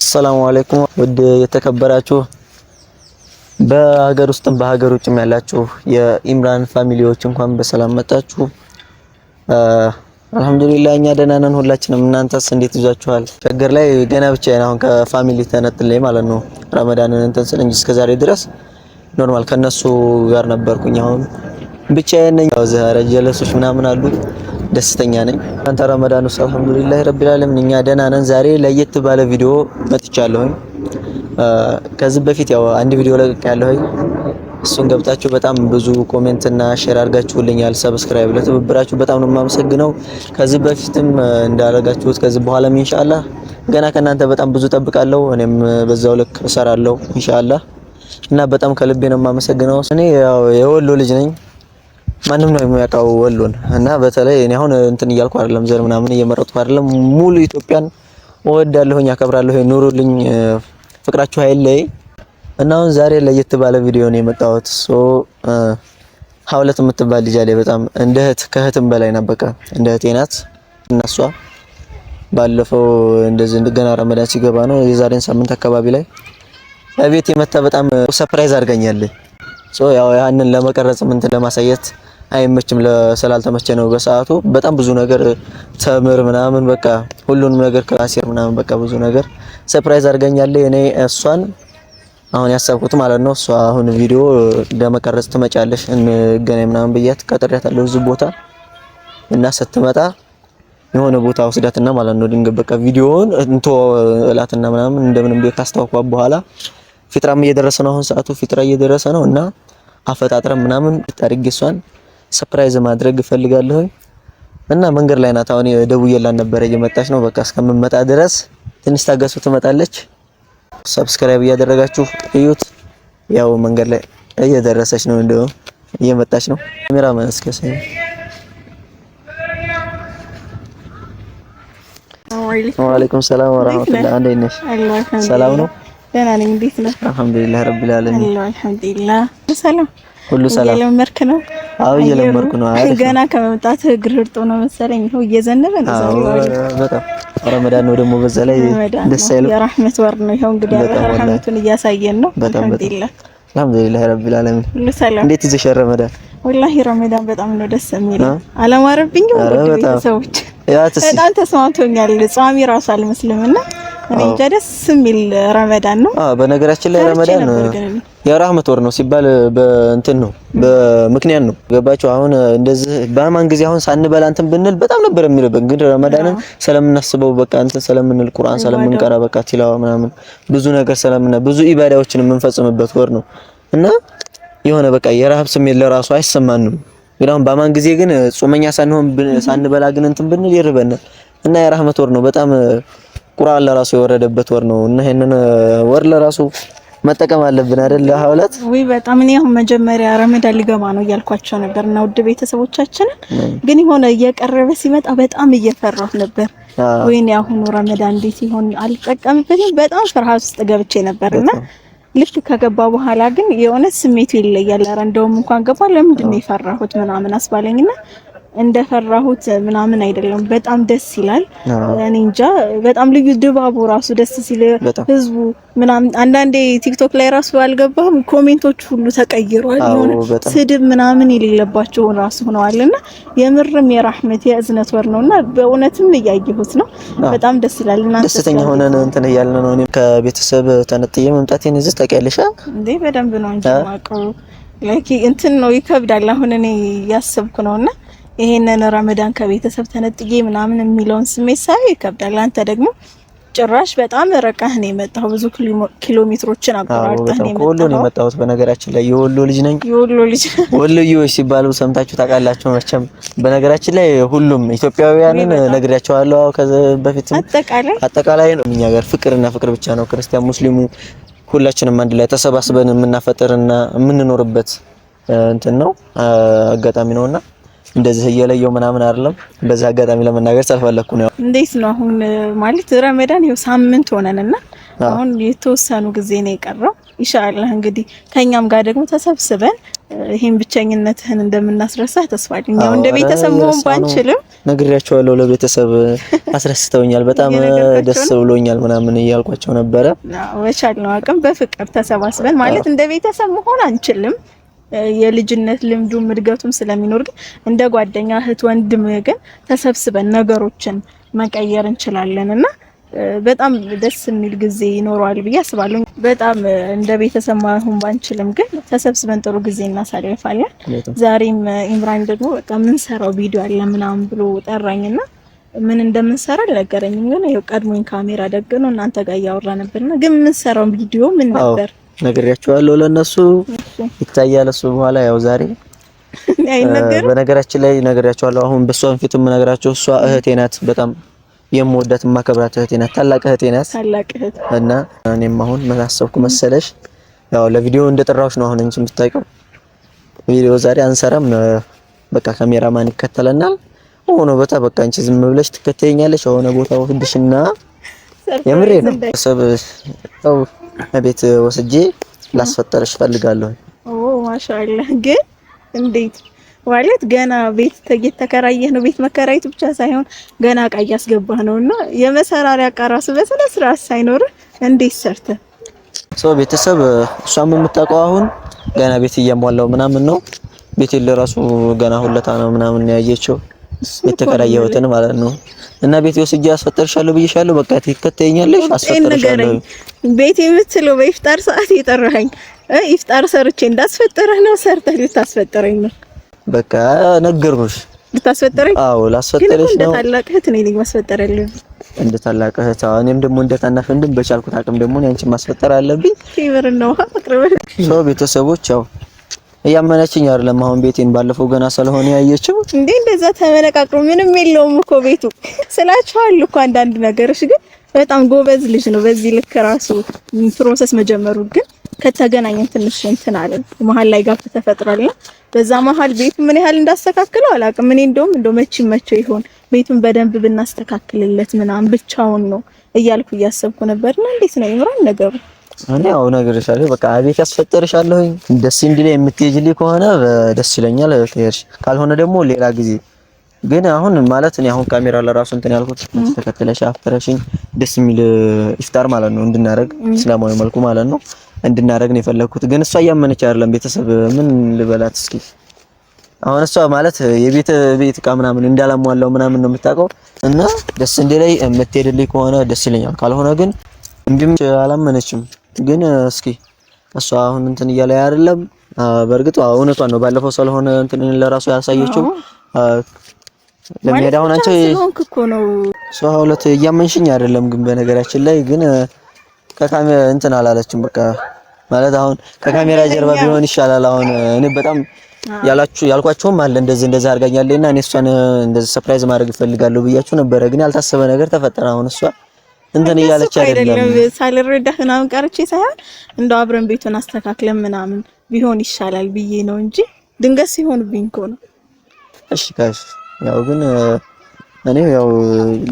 አሰላሙ አለይኩም ውድ የተከበራችሁ በሀገር ውስጥም በሀገር ውጭም ያላችሁ የኢምራን ፋሚሊዎች እንኳን በሰላም መጣችሁ። አልহামዱሊላህ እኛ ደህና ነን ሁላችንም። እናንተስ እንዴት ይዟችኋል? ሸገር ላይ ገና ብቻዬን አሁን ከፋሚሊ ተነጥለኝ ማለት ነው። ረመዳንን እንትን ስል እንጂ እስከዛሬ ድረስ ኖርማል ከነሱ ጋር ነበርኩኝ። አሁን ብቻዬን ነኝ። ዛሬ ጀለሶች ምናምን አሉ። ደስተኛ ነኝ። አንተ ረመዳን ውስጥ አልহামዱሊላህ ረቢል ዓለሚን እኛ ደህና ነን። ዛሬ ለየት ባለ ቪዲዮ መጥቻለሁኝ። ከዚህ በፊት ያው አንድ ቪዲዮ ለቅቄያለሁኝ። እሱን ገብታችሁ በጣም ብዙ ኮሜንት እና ሼር አድርጋችሁልኛል። ሰብስክራይብ ለተባበራችሁ በጣም ነው የማመሰግነው። ከዚህ በፊትም እንዳደረጋችሁት ከዚህ በኋላም ኢንሻአላህ ገና ከናንተ በጣም ብዙ ጠብቃለሁ። እኔም በዛው ልክ እሰራለሁ ኢንሻአላህ እና በጣም ከልቤ ነው የማመሰግነው። እኔ ያው የወሎ ልጅ ነኝ። ማንም ነው የሚያውቀው ወሎን እና በተለይ እኔ አሁን እንትን እያልኩ አይደለም፣ ዘር ምናምን እየመረጥኩ አይደለም። ሙሉ ኢትዮጵያን እወዳለሁኝ፣ አከብራለሁኝ። ኑሩልኝ፣ ፍቅራችሁ አይለይ እና አሁን ዛሬ ለየት ባለ ቪዲዮ ነው የመጣሁት። ሀውለት የምትባል ልጅ አለ። በጣም እንደ እህት ከእህትም በላይ ናት። በቃ እንደ እህቴ ናት። እና እሷ ባለፈው እንደዚህ ገና ረመዳን ሲገባ ነው የዛሬን ሳምንት አካባቢ ላይ ቤት የመጣ በጣም ሰርፕራይዝ አድርጋኛለች። ያው ያንን ለመቀረጽ ምን ለማሳየት አይመችም ለሰላልተመቸ ነው። በሰዓቱ በጣም ብዙ ነገር ተምር ምናምን በቃ ሁሉንም ነገር ክላሲር ምናምን በቃ ብዙ ነገር ሰርፕራይዝ አድርጋኛለች። እኔ እሷን አሁን ያሰብኩት ማለት ነው እሷ አሁን ቪዲዮ ለመቀረጽ ትመጫለሽ እንገናኝ ምናምን ብያት ቀጥሬያታለሁ እዚህ ቦታ እና ስትመጣ የሆነ ቦታ ወስዳትና ማለት ነው ድንገት በቃ ቪዲዮውን እንቶ እላትና ምናምን እንደምንም ቤት ካስተዋወቅኳት በኋላ ፊጥራም እየደረሰ ነው። አሁን ሰዓቱ ፊጥራ እየደረሰ ነው እና አፈጣጥረም ምናምን ታርጌ እሷን ሰርፕራይዝ ማድረግ እፈልጋለሁ እና መንገድ ላይ ናት። አሁን ደውዬላት ነበር እየመጣች ነው። በቃ እስከምመጣ ድረስ ትንሽ ታገሱ፣ ትመጣለች። ሰብስክራይብ እያደረጋችሁ እዩት። ያው መንገድ ላይ እየደረሰች ነው፣ እንደው እየመጣች ነው። ካሜራ ማስከሰኝ ወአለይኩም ሰላም ወራህመቱላህ። እንዴት ነሽ? ሰላም ነው? ደህና ነኝ። እንዴት ነህ? አልহামዱሊላህ ረቢል ዓለሚን። አልহামዱሊላህ ሰላም ሁሉ ሰላም። እየለመርክ ነው? አዎ እየለመርኩ ነው። አሪፍ ገና ከመምጣት ግርርጦ ነው መሰለኝ። ይኸው እየዘነበ ነው ዛሬ በጣም ረመዳን ነው ደግሞ በዛ ላይ ደስ አይልም። የራህመት ወር ነው። ይኸው እንግዲህ ረህመቱን እያሳየን ነው። አልহামዱሊላህ አልহামዱሊላህ ረቢል ዓለሚን። ሁሉ ሰላም። እንዴት ይዘሽ ረመዳን? ወላሂ ረመዳን በጣም ነው ደስ የሚለው። አላማረብኝም ወደ ቤተሰቦች በጣም ተስማምቶኛል። ጿሚ ራሱ አልመስልምና እኔ እንጃ ደስ የሚል ረመዳን ነው። በነገራችን ላይ ረመዳን የራህመት ወር ነው ሲባል በእንትን ነው በምክንያት ነው። ገባችሁ? አሁን እንደዚህ በማን ጊዜ አሁን ሳንበላ እንትን ብንል በጣም ነበር የሚልበት፣ ግን ረመዳንን ስለምናስበው በቃ እንትን ስለምንል ቁርአን ስለምንቀራ በቃ ቲላዋ ምናምን ብዙ ነገር ብዙ ኢባዳዎችን የምንፈጽምበት ወር ነው እና የሆነ በቃ የራህብ ስሜት ለራሱ አይሰማንም። ግን አሁን በማን ጊዜ ግን ጾመኛ ሳንሆን ሳንበላ ግን እንትን ብንል ይርበናል እና የራህመት ወር ነው። በጣም ቁርአን ለራሱ የወረደበት ወር ነው እና ይሄንን ወር ለራሱ መጠቀም አለብን አይደል? ለሐውለት ወይ በጣም እኔ አሁን መጀመሪያ ረመዳን ሊገባ ነው እያልኳቸው ነበርና ውድ ቤተሰቦቻችን ግን የሆነ እየቀረበ ሲመጣ በጣም እየፈራሁ ነበር። ወይኔ አሁን ረመዳን እንዴት ይሆን አልጠቀምበትም በጣም ፍርሃት ውስጥ ገብቼ ነበርና ልክ ከገባ በኋላ ግን የሆነ ስሜቱ ይለያል። ኧረ እንደውም እንኳን ገባ ለምንድን ነው የፈራሁት ምናምን አስባለኝና እንደፈራሁት ምናምን አይደለም። በጣም ደስ ይላል። እኔ እንጃ በጣም ልዩ ድባቡ ራሱ ደስ ሲል ህዝቡ ምናምን አንዳንዴ ቲክቶክ ላይ ራሱ አልገባም ኮሜንቶች ሁሉ ተቀይሯል። የሆነ ስድብ ምናምን የሌለባቸው ራሱ ሆነዋልና የምርም የራህመት የእዝነት ወር ነውና በእውነትም እያየሁት ነው። በጣም ደስ ይላል እና ደስተኛ ሆነን እንትን እያልን ነው። እኔ ከቤተሰብ ተነጥዬ መምጣቴን እዚህ ታውቂያለሽ እንዴ? በደንብ ነው እንጂ ማቀው ላይክ እንትን ነው ይከብዳል። አሁን እኔ ያሰብኩ ነውና ይሄንን ረመዳን ከቤተሰብ ተነጥዬ ምናምን የሚለውን ስሜት ሳይ ይከብዳል። አንተ ደግሞ ጭራሽ በጣም ረቀህ ነው የመጣው። ብዙ ኪሎ ሜትሮችን አቆራርጠህ ነው የመጣው። ወሎ ነው የመጣሁት። በነገራችን ላይ የወሎ ልጅ ነኝ። የወሎ ልጅ ወሎዬዎች ሲባሉ ሰምታችሁ ታውቃላችሁ መቼም። በነገራችን ላይ ሁሉም ኢትዮጵያውያንን ነግሬያቸዋለሁ ከዚህ በፊት። አጠቃላይ ነው እኛ ጋር ፍቅርና ፍቅር ብቻ ነው። ክርስቲያን ሙስሊሙ ሁላችንም አንድ ላይ ተሰባስበን የምናፈጥርና የምንኖርበት እንትን ነው አጋጣሚ ነውና እንደዚህ እየለየው ምናምን አይደለም። በዛ አጋጣሚ ለመናገር ሳልፈለኩ ነው። እንዴት ነው አሁን ማለት ረመዳን ይኸው ሳምንት ሆነንና አሁን የተወሰኑ ጊዜ ነው የቀረው። ኢንሻአላህ እንግዲህ ከኛም ጋር ደግሞ ተሰብስበን ይሄን ብቸኝነትህን እንደምናስረሳ ተስፋ አለኝ። ያው እንደ ቤተሰብ መሆን ባንችልም ነግሬያቸዋለሁ። ለቤተሰብ አስረስተውኛል፣ በጣም ደስ ብሎኛል ምናምን እያልኳቸው ነበረ። በቻልነው አቅም በፍቅር ተሰባስበን ማለት እንደ ቤተሰብ መሆን አንችልም፣ የልጅነት ልምዱም እድገቱም ስለሚኖር፣ ግን እንደ ጓደኛ እህት ወንድም ግን ተሰብስበን ነገሮችን መቀየር እንችላለንና በጣም ደስ የሚል ጊዜ ይኖረዋል ብዬ አስባለሁ። በጣም እንደ ቤተሰብ መሆን ባንችልም ግን ተሰብስበን ጥሩ ጊዜ እናሳልፋለን። ዛሬም ኢምራን ደግሞ በቃ ምን ሰራው ቪዲዮ አለ ምናምን ብሎ ጠራኝና ምን እንደምንሰራ አልነገረኝም። ግን ያው ቀድሞኝ ካሜራ ደግኖ እናንተ ጋር እያወራ ነበርና ግን ምን ሰራው ቪዲዮ ምን ነበር ነግሬያቸዋለሁ። ለነሱ ይታያል እሱ በኋላ ያው ዛሬ በነገራችን ላይ ነግሬያቸዋለሁ። አሁን በሷን ፊትም ነግራቸው እሷ እህቴ ናት፣ በጣም የምወዳት ማከብራት እህቴ ናት፣ ታላቅ እህቴ ናት። እና እኔም አሁን ምን አሰብኩ መሰለሽ፣ ያው ለቪዲዮ እንደጠራሁሽ ነው አሁን እንጂ የምታውቂው ቪዲዮ ዛሬ አንሰራም፣ በቃ ካሜራማን ይከተለናል። ሆኖ በቃ አንቺ ዝም ብለሽ ትከተይኛለሽ የሆነ ቦታ ወስድሽና የምሬ ነው ሰው ቤት ወስጄ ላስፈጠርሽ ፈልጋለሁ። ማሻአላህ ግን እንዴት ማለት ገና ቤት ተከራየህ ነው? ቤት መከራየቱ ብቻ ሳይሆን ገና እቃ እያስገባህ ነውና የመሰራሪያ እቃ ራሱ በስነ ስርዓት ሳይኖር እንዴት ሰርተህ ሰው ቤተሰብ እሷም የምታውቀው አሁን ገና ቤት እያሟላው ምናምን ነው። ቤት ለራሱ ገና ሁለታ ነው ምናምን ያየችው የተከራየሁትን ማለት ነው። እና ቤት ወስጄ አስፈጠርሻለሁ ብዬሻለሁ። በቃ ትከተይኛለሽ፣ አስፈጠርሻለሁ። ቤት የምትለው በኢፍጣር ሰዓት የጠራኸኝ ኢፍጣር ሰርቼ እንዳስፈጠረህ ነው? ሰርተህ ልታስፈጠረኝ ነው? በቃ ነገርኩሽ። ልታስፈጠረኝ? አዎ ላስፈጠረሽ ነው። እንደ ታላቅ እህት ነኝ ማስፈጠረልኝ። እንደ ታላቅ እህት እኔም ደግሞ እንደ ታናሽ ወንድም በቻልኩት አቅም ደግሞ አንቺን ማስፈጠር አለብኝ። ፌቨር ነው አቅርበህ ሰው ቤተሰቦች ያው እያመነችኝ አይደለም። አሁን ቤቴን ባለፈው ገና ስለሆነ ያየችው እንዴ እንደዛ ተመነቃቅሮ ምንም የለውም እኮ ቤቱ ስላችኋል እኮ አንዳንድ ነገርሽ ግን በጣም ጎበዝ ልጅ ነው። በዚህ ልክ ራሱ ፕሮሰስ መጀመሩ ግን ከተገናኘን ትንሽ እንትን አለ መሀል ላይ ጋር ተፈጥሯልና በዛ መሀል ቤቱ ምን ያህል እንዳስተካክለው አላውቅም። እኔ እንደው መቼ ይሆን ቤቱን በደንብ ብናስተካክልለት ምናምን ብቻውን ነው እያልኩ እያሰብኩ ነበርና እንዴት ነው ኢምራን ነገሩ? እኔ ያው ነገርሻለሁ በቃ ቤት ያስፈጠርሻለሁ። ደስ እንዲለኝ የምትሄጂልኝ ከሆነ ደስ ይለኛል፣ ትሄድሽ ካልሆነ ደግሞ ሌላ ጊዜ። ግን አሁን ማለት እኔ አሁን ካሜራ ለራሱ እንትን ያልኩት ተከተለሽ አፍረሽኝ ደስ የሚል ኢፍጣር ማለት ነው እንድናረግ እስላማዊ መልኩ ማለት ነው እንድናረግ ነው የፈለኩት። ግን እሷ እያመነች አይደለም። ቤተሰብ ምን ልበላት እስኪ አሁን እሷ ማለት ቤት እቃ ምናምን እንዳላሟላው ምናምን ነው የምታውቀው። እና ደስ እንዲለኝ የምትሄድልኝ ከሆነ ደስ ይለኛል፣ ካልሆነ ግን እንዲም አላመነችም። ግን እስኪ እሷ አሁን እንትን እያለ አይደለም። በእርግጥ እውነቷን ነው። ባለፈው ስለሆነ እንትን ለራሱ ያሳየችው ለሚሄድ አሁን አንቺ ሰው ሁለት እያመንሽኝ አይደለም። ግን በነገራችን ላይ ግን ከካሜራ እንትን አላለችም። በቃ ማለት አሁን ከካሜራ ጀርባ ቢሆን ይሻላል። አሁን እኔ በጣም ያልኳቸውም አለ እንደዚህ አድርጋኛለችና እኔ እሷን እንደዚህ ሰርፕራይዝ ማድረግ እፈልጋለሁ ብያችሁ ነበረ። ግን ያልታሰበ ነገር ተፈጠረ። አሁን እሷ እንትን እያለች አይደለም። ሳልረዳህ ምናምን ቀርቼ ሳይሆን እንደው አብረን ቤቱን አስተካክለን ምናምን ቢሆን ይሻላል ብዬ ነው እንጂ ድንገት ሲሆንብኝ እኮ ነው። እሺ ጋሽ ያው ግን እኔ ያው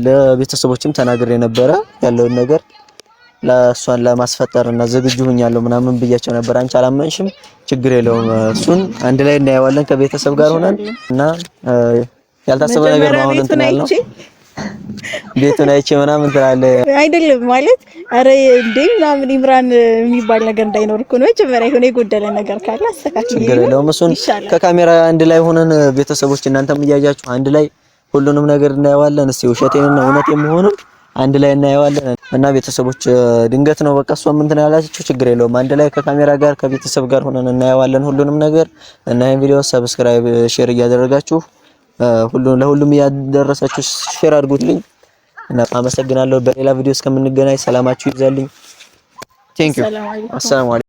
ለቤተሰቦችም ተናግሬ ነበረ ያለውን ነገር ለእሷን ለማስፈጠርና ዝግጁ ሆኛለሁ ምናምን ብያቸው ነበር። አንቺ አላመንሽም። ችግር የለውም እሱን አንድ ላይ እናየዋለን ከቤተሰብ ጋር ሆነን እና ያልታሰበ ነገር ነው አሁን እንትን ያለው ቤቱን አይቼ ምናምን ትላለህ አይደለም ማለት አረ እንዴ ምናምን ኢምራን የሚባል ነገር እንዳይኖር እኮ ነው መጀመሪያ የሆነ የጎደለ ነገር ካለ አስተካክል። ችግር የለውም እሱን ከካሜራ አንድ ላይ ሆነን ቤተሰቦች እናንተም እያያችሁ አንድ ላይ ሁሉንም ነገር እናየዋለን። እስቲ ውሸቴንና እውነቴን መሆኑን አንድ ላይ እናየዋለን እና ቤተሰቦች ድንገት ነው በቃ እሷም እንትን ያላችሁ ችግር የለውም አንድ ላይ ከካሜራ ጋር ከቤተሰብ ጋር ሆነን እናየዋለን ሁሉንም ነገር እና ይሄን ቪዲዮ ሰብስክራይብ ሼር እያደረጋችሁ ለሁሉም ያደረሳችሁ ሼር አድርጉልኝ እና አመሰግናለሁ። በሌላ ቪዲዮ እስከምንገናኝ ሰላማችሁ ይብዛልኝ። ቴንክ ዩ። አሰላሙ አለይኩም።